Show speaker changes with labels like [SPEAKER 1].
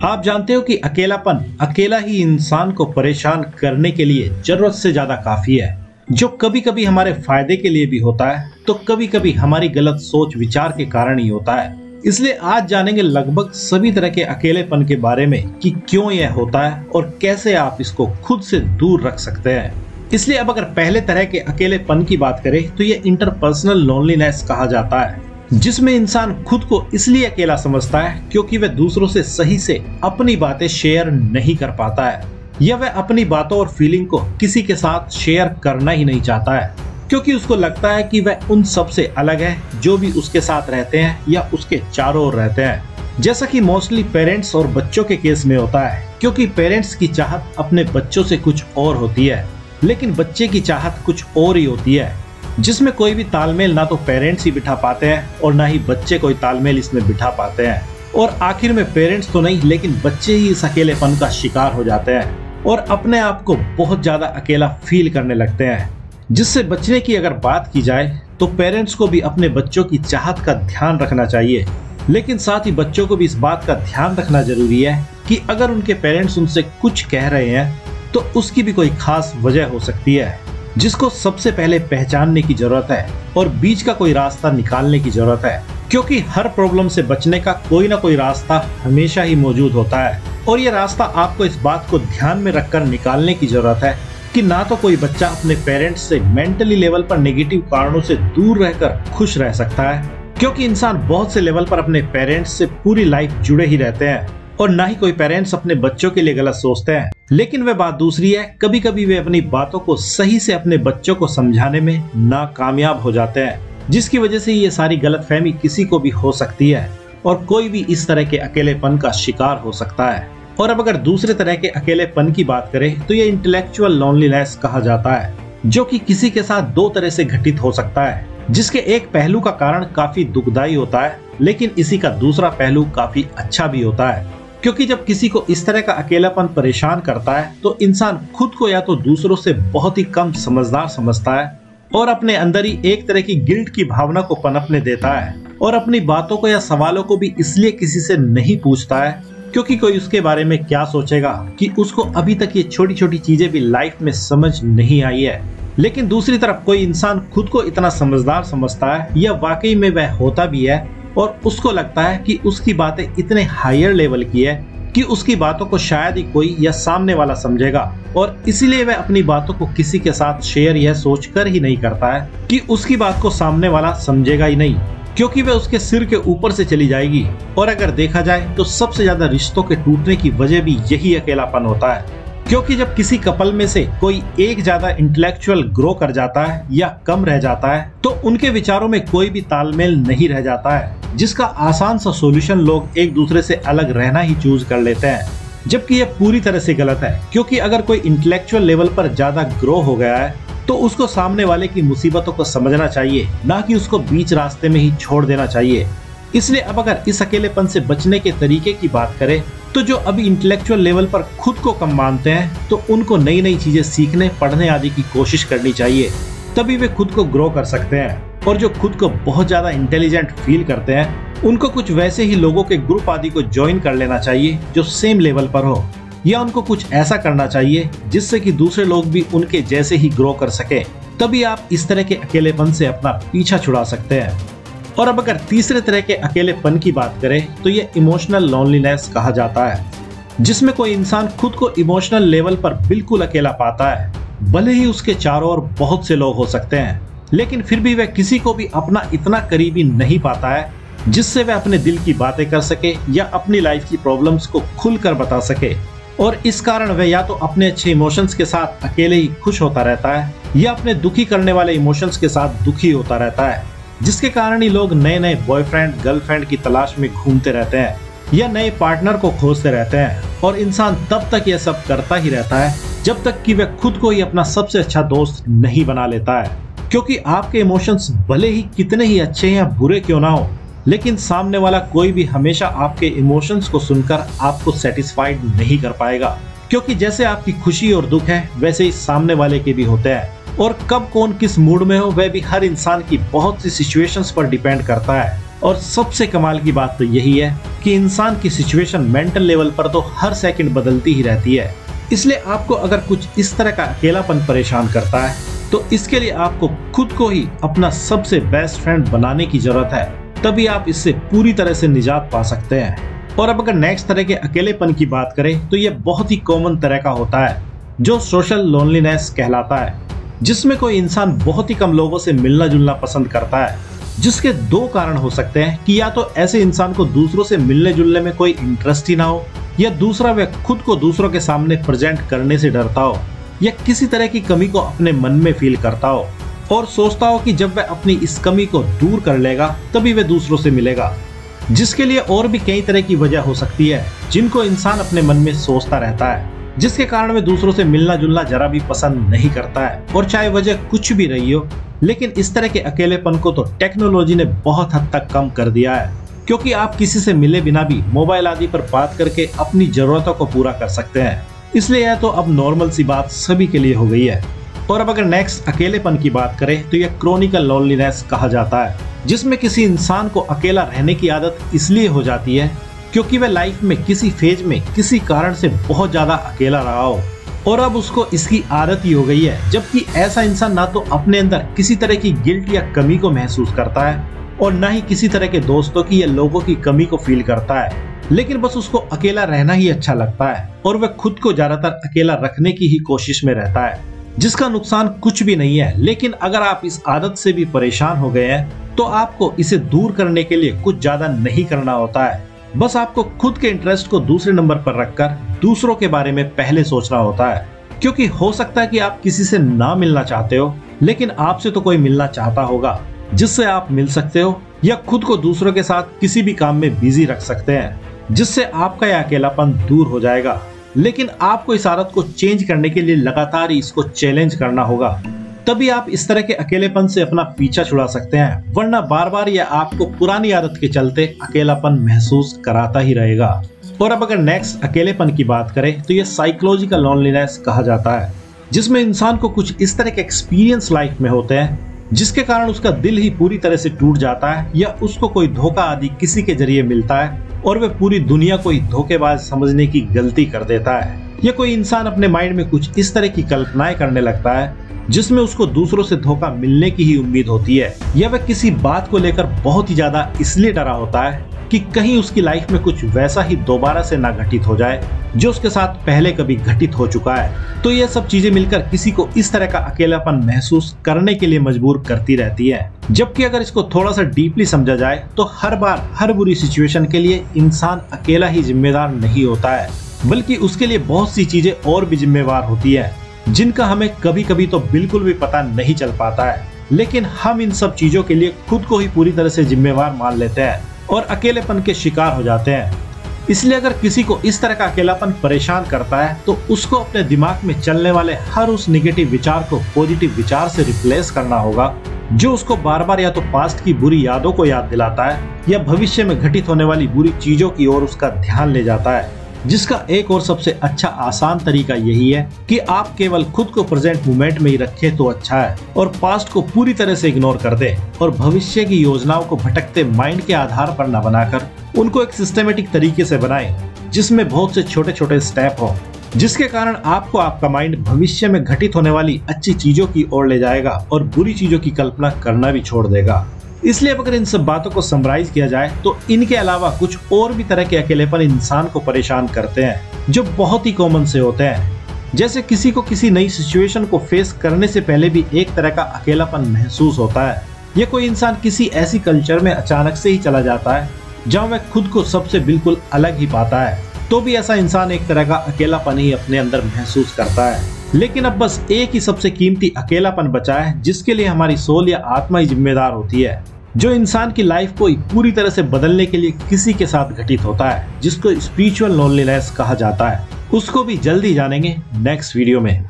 [SPEAKER 1] आप जानते हो कि अकेलापन अकेला ही इंसान को परेशान करने के लिए जरूरत से ज्यादा काफी है, जो कभी कभी हमारे फायदे के लिए भी होता है तो कभी कभी हमारी गलत सोच विचार के कारण ही होता है। इसलिए आज जानेंगे लगभग सभी तरह के अकेलेपन के बारे में कि क्यों यह होता है और कैसे आप इसको खुद से दूर रख सकते हैं। इसलिए अब अगर पहले तरह के अकेलेपन की बात करें तो यह इंटरपर्सनल लोनलीनेस कहा जाता है, जिसमें इंसान खुद को इसलिए अकेला समझता है क्योंकि वह दूसरों से सही से अपनी बातें शेयर नहीं कर पाता है, या वह अपनी बातों और फीलिंग को किसी के साथ शेयर करना ही नहीं चाहता है, क्योंकि उसको लगता है कि वह उन सब से अलग है जो भी उसके साथ रहते हैं या उसके चारों ओर रहते हैं। जैसा कि मोस्टली पेरेंट्स और बच्चों के केस में होता है, क्योंकि पेरेंट्स की चाहत अपने बच्चों से कुछ और होती है, लेकिन बच्चे की चाहत कुछ और ही होती है, जिसमें कोई भी तालमेल ना तो पेरेंट्स ही बिठा पाते हैं और ना ही बच्चे कोई तालमेल इसमें बिठा पाते हैं। और आखिर में पेरेंट्स तो नहीं लेकिन बच्चे ही इस अकेलेपन का शिकार हो जाते हैं और अपने आप को बहुत ज्यादा अकेला फील करने लगते हैं। जिससे बचने की अगर बात की जाए तो पेरेंट्स को भी अपने बच्चों की चाहत का ध्यान रखना चाहिए, लेकिन साथ ही बच्चों को भी इस बात का ध्यान रखना जरूरी है कि अगर उनके पेरेंट्स उनसे कुछ कह रहे हैं तो उसकी भी कोई खास वजह हो सकती है, जिसको सबसे पहले पहचानने की जरूरत है और बीच का कोई रास्ता निकालने की जरूरत है, क्योंकि हर प्रॉब्लम से बचने का कोई ना कोई रास्ता हमेशा ही मौजूद होता है। और ये रास्ता आपको इस बात को ध्यान में रखकर निकालने की जरूरत है कि ना तो कोई बच्चा अपने पेरेंट्स से मेंटली लेवल पर नेगेटिव कारणों से दूर रहकर खुश रह सकता है, क्योंकि इंसान बहुत से लेवल पर अपने पेरेंट्स से पूरी लाइफ जुड़े ही रहते हैं और ना ही कोई पेरेंट्स अपने बच्चों के लिए गलत सोचते हैं। लेकिन वह बात दूसरी है, कभी कभी वे अपनी बातों को सही से अपने बच्चों को समझाने में नाकामयाब हो जाते हैं, जिसकी वजह से ये सारी गलतफहमी किसी को भी हो सकती है और कोई भी इस तरह के अकेलेपन का शिकार हो सकता है। और अब अगर दूसरे तरह के अकेलेपन की बात करें तो ये इंटेलेक्चुअल लोनलीनेस कहा जाता है, जो कि किसी के साथ दो तरह से घटित हो सकता है, जिसके एक पहलू का कारण काफी दुखदायी होता है, लेकिन इसी का दूसरा पहलू काफी अच्छा भी होता है। क्योंकि जब किसी को इस तरह का अकेलापन परेशान करता है तो इंसान खुद को या तो दूसरों से बहुत ही कम समझदार समझता है और अपने अंदर ही एक तरह की गिल्ट की भावना को पनपने देता है और अपनी बातों को या सवालों को भी इसलिए किसी से नहीं पूछता है क्योंकि कोई उसके बारे में क्या सोचेगा कि उसको अभी तक ये छोटी छोटी चीजें भी लाइफ में समझ नहीं आई है। लेकिन दूसरी तरफ कोई इंसान खुद को इतना समझदार समझता है या वाकई में वह होता भी है और उसको लगता है कि उसकी बातें इतने हायर लेवल की है कि उसकी बातों को शायद ही कोई या सामने वाला समझेगा, और इसीलिए वह अपनी बातों को किसी के साथ शेयर यह सोचकर ही नहीं करता है कि उसकी बात को सामने वाला समझेगा ही नहीं, क्योंकि वह उसके सिर के ऊपर से चली जाएगी। और अगर देखा जाए तो सबसे ज्यादा रिश्तों के टूटने की वजह भी यही अकेलापन होता है, क्योंकि जब किसी कपल में से कोई एक ज्यादा इंटेलेक्चुअल ग्रो कर जाता है या कम रह जाता है तो उनके विचारों में कोई भी तालमेल नहीं रह जाता है, जिसका आसान सा सॉल्यूशन लोग एक दूसरे से अलग रहना ही चूज कर लेते हैं, जबकि यह पूरी तरह से गलत है। क्योंकि अगर कोई इंटेलेक्चुअल लेवल पर ज्यादा ग्रो हो गया है तो उसको सामने वाले की मुसीबतों को समझना चाहिए, ना कि उसको बीच रास्ते में ही छोड़ देना चाहिए। इसलिए अब अगर इस अकेलेपन से बचने के तरीके की बात करें तो जो अभी इंटेलेक्चुअल लेवल पर खुद को कम मानते हैं तो उनको नई नई चीजें सीखने पढ़ने आदि की कोशिश करनी चाहिए, तभी वे खुद को ग्रो कर सकते हैं। और जो खुद को बहुत ज्यादा इंटेलिजेंट फील करते हैं उनको कुछ वैसे ही लोगों के ग्रुप आदि को ज्वाइन कर लेना चाहिए जो सेम लेवल पर हो, या उनको कुछ ऐसा करना चाहिए जिससे कि दूसरे लोग भी उनके जैसे ही ग्रो कर सके, तभी आप इस तरह के अकेलेपन से अपना पीछा छुड़ा सकते हैं। और अब अगर तीसरे तरह के अकेलेपन की बात करें तो ये इमोशनल लोनलीनेस कहा जाता है, जिसमें कोई इंसान खुद को इमोशनल लेवल पर बिल्कुल अकेला पाता है। भले ही उसके चारों ओर बहुत से लोग हो सकते हैं, लेकिन फिर भी वह किसी को भी अपना इतना करीबी नहीं पाता है जिससे वह अपने दिल की बातें कर सके या अपनी लाइफ की प्रॉब्लम्स को खुलकर बता सके। और इस कारण वह या तो अपने अच्छे इमोशंस के साथ अकेले ही खुश होता रहता है या अपने दुखी करने वाले इमोशंस के साथ दुखी होता रहता है, जिसके कारण ही लोग नए नए बॉयफ्रेंड गर्लफ्रेंड की तलाश में घूमते रहते हैं या नए पार्टनर को खोजते रहते हैं। और इंसान तब तक यह सब करता ही रहता है जब तक कि वह खुद को ही अपना सबसे अच्छा दोस्त नहीं बना लेता है, क्योंकि आपके इमोशंस भले ही कितने ही अच्छे या बुरे क्यों ना हो, लेकिन सामने वाला कोई भी हमेशा आपके इमोशंस को सुनकर आपको सेटिस्फाइड नहीं कर पाएगा, क्योंकि जैसे आपकी खुशी और दुख है वैसे ही सामने वाले के भी होते हैं। और कब कौन किस मूड में हो वह भी हर इंसान की बहुत सी सिचुएशंस पर डिपेंड करता है। और सबसे कमाल की बात तो यही है कि इंसान की सिचुएशन मेंटल लेवल पर तो हर सेकंड बदलती ही रहती है। इसलिए आपको अगर कुछ इस तरह का अकेलापन परेशान करता है तो इसके लिए आपको खुद को ही अपना सबसे बेस्ट फ्रेंड बनाने की जरूरत है, तभी आप इससे पूरी तरह से निजात पा सकते हैं। और अब अगर नेक्स्ट तरह के अकेलेपन की बात करें तो ये बहुत ही कॉमन तरह का होता है जो सोशल लोनलीनेस कहलाता है, जिसमें कोई इंसान बहुत ही कम लोगों से मिलना जुलना पसंद करता है। जिसके दो कारण हो सकते हैं कि या तो ऐसे इंसान को दूसरों से मिलने जुलने में कोई इंटरेस्ट ही ना हो, या दूसरा वह खुद को दूसरों के सामने प्रेजेंट करने से डरता हो, या किसी तरह की कमी को अपने मन में फील करता हो और सोचता हो कि जब वह अपनी इस कमी को दूर कर लेगा तभी वह दूसरों से मिलेगा। जिसके लिए और भी कई तरह की वजह हो सकती है जिनको इंसान अपने मन में सोचता रहता है, जिसके कारण वह दूसरों से मिलना जुलना जरा भी पसंद नहीं करता है। और चाहे वजह कुछ भी रही हो, लेकिन इस तरह के अकेलेपन को तो टेक्नोलॉजी ने बहुत हद तक कम कर दिया है, क्योंकि आप किसी से मिले बिना भी मोबाइल आदि पर बात करके अपनी जरूरतों को पूरा कर सकते हैं। इसलिए यह तो अब नॉर्मल सी बात सभी के लिए हो गई है। और अब अगर नेक्स्ट अकेलेपन की बात करें तो यह क्रोनिकल लोनलीनेस कहा जाता है, जिसमें किसी इंसान को अकेला रहने की आदत इसलिए हो जाती है क्योंकि वह लाइफ में किसी फेज में किसी कारण से बहुत ज्यादा अकेला रहा हो और अब उसको इसकी आदत ही हो गई है। जबकि ऐसा इंसान ना तो अपने अंदर किसी तरह की गिल्ट या कमी को महसूस करता है और ना ही किसी तरह के दोस्तों की या लोगों की कमी को फील करता है, लेकिन बस उसको अकेला रहना ही अच्छा लगता है और वह खुद को ज्यादातर अकेला रखने की ही कोशिश में रहता है, जिसका नुकसान कुछ भी नहीं है। लेकिन अगर आप इस आदत से भी परेशान हो गए हैं तो आपको इसे दूर करने के लिए कुछ ज्यादा नहीं करना होता है, बस आपको खुद के इंटरेस्ट को दूसरे नंबर पर रखकर दूसरों के बारे में पहले सोचना होता है। क्योंकि हो सकता है कि आप किसी से ना मिलना चाहते हो, लेकिन आपसे तो कोई मिलना चाहता होगा जिससे आप मिल सकते हो, या खुद को दूसरों के साथ किसी भी काम में बिजी रख सकते हैं जिससे आपका यह अकेलापन दूर हो जाएगा। लेकिन आपको इस आदत को चेंज करने के लिए लगातार इसको चैलेंज करना होगा, तभी आप इस तरह के अकेलेपन से अपना पीछा छुड़ा सकते हैं, वरना बार बार यह आपको पुरानी आदत के चलते अकेलापन महसूस कराता ही रहेगा। और अब अगर नेक्स्ट अकेलेपन की बात करें तो यह साइकोलॉजिकल लोनलीनेस कहा जाता है, जिसमें इंसान को कुछ इस तरह के एक्सपीरियंस लाइफ में होते हैं जिसके कारण उसका दिल ही पूरी तरह से टूट जाता है, या उसको कोई धोखा आदि किसी के जरिए मिलता है और वह पूरी दुनिया को ही धोखेबाज समझने की गलती कर देता है। या कोई इंसान अपने माइंड में कुछ इस तरह की कल्पनाएं करने लगता है जिसमें उसको दूसरों से धोखा मिलने की ही उम्मीद होती है, या वह किसी बात को लेकर बहुत ही ज्यादा इसलिए डरा होता है कि कहीं उसकी लाइफ में कुछ वैसा ही दोबारा से ना घटित हो जाए जो उसके साथ पहले कभी घटित हो चुका है। तो ये सब चीजें मिलकर किसी को इस तरह का अकेलापन महसूस करने के लिए मजबूर करती रहती है। जबकि अगर इसको थोड़ा सा डीपली समझा जाए तो हर बार हर बुरी सिचुएशन के लिए इंसान अकेला ही जिम्मेदार नहीं होता है, बल्कि उसके लिए बहुत सी चीजें और भी जिम्मेवार होती है जिनका हमें कभी कभी तो बिल्कुल भी पता नहीं चल पाता है। लेकिन हम इन सब चीजों के लिए खुद को ही पूरी तरह से जिम्मेवार मान लेते हैं और अकेलेपन के शिकार हो जाते हैं। इसलिए अगर किसी को इस तरह का अकेलापन परेशान करता है तो उसको अपने दिमाग में चलने वाले हर उस निगेटिव विचार को पॉजिटिव विचार से रिप्लेस करना होगा, जो उसको बार बार या तो पास्ट की बुरी यादों को याद दिलाता है या भविष्य में घटित होने वाली बुरी चीजों की ओर उसका ध्यान ले जाता है। जिसका एक और सबसे अच्छा आसान तरीका यही है कि आप केवल खुद को प्रेजेंट मोमेंट में ही रखें तो अच्छा है, और पास्ट को पूरी तरह से इग्नोर कर दें और भविष्य की योजनाओं को भटकते माइंड के आधार पर न बनाकर उनको एक सिस्टमेटिक तरीके से बनाएं, जिसमें बहुत से छोटे छोटे स्टेप हो, जिसके कारण आपको आपका माइंड भविष्य में घटित होने वाली अच्छी चीजों की ओर ले जाएगा और बुरी चीजों की कल्पना करना भी छोड़ देगा। इसलिए अगर इन सब बातों को समराइज किया जाए तो इनके अलावा कुछ और भी तरह के अकेलेपन इंसान को परेशान करते हैं जो बहुत ही कॉमन से होते हैं। जैसे किसी को किसी नई सिचुएशन को फेस करने से पहले भी एक तरह का अकेलापन महसूस होता है, या कोई इंसान किसी ऐसी कल्चर में अचानक से ही चला जाता है जहाँ वह खुद को सबसे बिल्कुल अलग ही पाता है, तो भी ऐसा इंसान एक तरह का अकेलापन ही अपने अंदर महसूस करता है। लेकिन अब बस एक ही सबसे कीमती अकेलापन बचा है जिसके लिए हमारी सोल या आत्मा ही जिम्मेदार होती है, जो इंसान की लाइफ को पूरी तरह से बदलने के लिए किसी के साथ घटित होता है, जिसको स्पिरिचुअल लोनलीनेस कहा जाता है। उसको भी जल्दी जानेंगे नेक्स्ट वीडियो में।